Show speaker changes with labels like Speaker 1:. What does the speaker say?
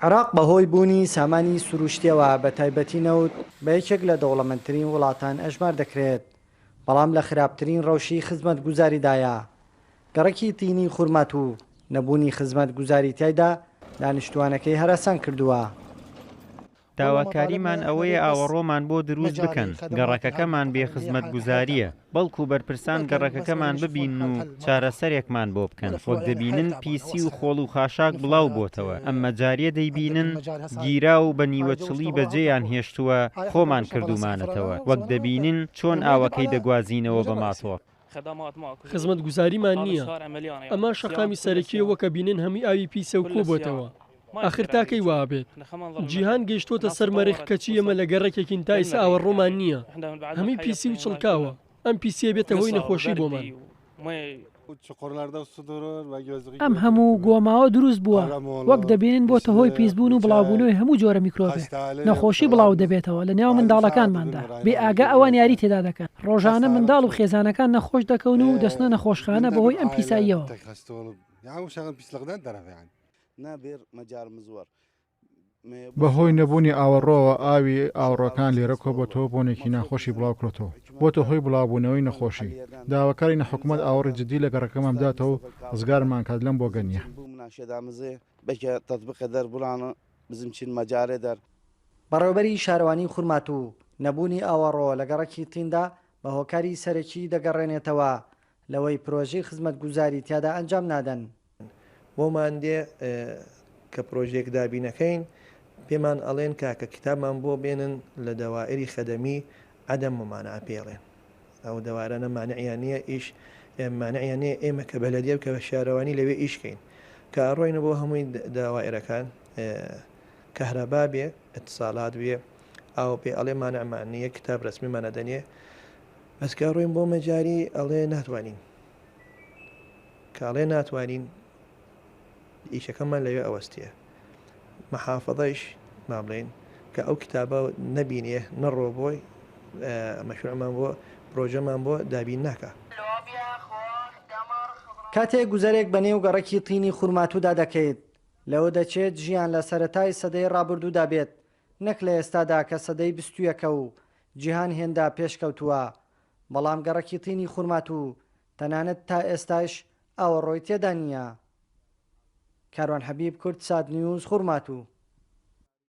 Speaker 1: عراق بەهۆی بوونی سامانی سروشتیەوە بە تایبەتی نەوت بە یەکێک لە دەوڵەمەندترین وڵاتان ئەژمار دەکرێت، بەڵام لە خراپترین ڕەوشی خزمەت گوزاریدایە. گەڕەکی تینی خورمات و نەبوونی خزمەت گوزاری تایدا دانیشتوانەکەی هەراسان کردووە.
Speaker 2: داواکاریمان ئەوەیە ئاوەڕۆمان بۆ دروست بکەن، گەڕەکەکەمان بێ خزمەت گوزاریە، بەڵکو بەرپرسان گەڕەکەکەمان ببین و چارەسەرێکمان بۆ بکەن. وەک دەبینن پیسی و خۆڵ و خاشاک بڵاو بۆتەوە، ئەمە جاریە دەیبینن گیرا و بە نیوەچڵی بەجێیان هێشتووە خۆمان کردومانەتەوە، وەک دەبینن چۆن ئاوەکەی دەگوازینەوە بە ماتۆر.
Speaker 3: خزمەت گوزاریمان نییە، ئەمە شەقامی سەرەکیەوە کە بینن هەمی ئاوی پیسە و کۆبۆتەوە. آخر تاکەی وابێت جیهان گەیشتۆتە سەر مەرخ کەچی ئەمە لە گەڕێکێکین تا ئێستا ئاوەڕۆمان نییە، هەمی پیسی و چڵکاوە، ئەم پیسیە بێتە هۆی نەخۆشی بۆمان.
Speaker 4: ئەم هەموو گۆماوە دروست بووە، وەک دەبینن بۆتە هۆی پیسبوون و بڵاوبوونەوەی هەموو جۆرە میکرۆبێ. نەخۆشی بڵاو دەبێتەوە لە نێو منداڵەکانماندا، بێ ئاگا ئەوان یاری تێدا دەکەن. ڕۆژانە منداڵ و خێزانەکان نەخۆش دەکەون و دەستنە نەخۆشخانە بەهۆی ئەم پیساییەوە.
Speaker 5: بەهۆی نەبوونی ئاوەڕۆوە ئاوی ئاوڕەکان لێرە کۆبەتەوە بۆنێکی ناخۆشی بڵاوکرێتەوە، بۆتە هۆی بڵاوبوونەوەی نەخۆشی. داواکاری نەحکومەت ئاوەڕی جدی لە گەڕەکەمان بداتەوە و ڕزگارمان کات لەم بۆ گەنیە.
Speaker 1: بەڕێوەبەری شارەوانی خورمات و نەبوونی ئاوەڕۆ لە گەڕەکی تیندا بە هۆکاری سەرەکی دەگەڕێنێتەوە لەوەی پرۆژەی خزمەت گوزاری تیادا ئەنجام نادەن.
Speaker 6: بۆمان دێ کە پرۆژێک دابینەکەین پێمان ئەڵێن کاکە کتابمان بۆ بێنن لە دەوائری خەدەمی عەدەم ممانە پێڵێن، ئەو دەوارانە مانعیانە ئیش مانعیانەیە ئێمە کە بەلەدیە کە بە شارەوانی لەوێ ئیشکەین کە ئەڕۆینە بۆ هەمووی داوائرەکان کەهرەبا بێ ئەتساڵات بێ ئەو پێ ئەڵێ مانەمانیە کتاب ڕسمیمانە دەنێ بەسکە ڕۆین بۆ مەجاری ئەڵێ ناتوانین کاڵێ ناتوانین ئیشەکەمان لەوێ ئەوەستیە مەحافەظەیش ما بڵێن کە ئەو کتابە نەبینێ نەڕۆ بۆی مەشروعمان بۆ پرۆژەمان بۆ دابین ناکە.
Speaker 1: کاتێک گوزارێک بە نێو گەڕەکی تینی خورماتوودا دەکەیت لەوە دەچێت ژیان لە سەرەتای سەدەی ڕابردوودا بێت، نەک لە ئێستادا کە سەدەی 20ەکە و جیهان هێندا پێشکەوتووە. بەڵام گەڕەکی تینی خورماتوو تەنانەت تا ئێستاش ئاوەڕۆی تێدا نییە. کاروان حەبیب، کورد سات نیوز، خورماتوو.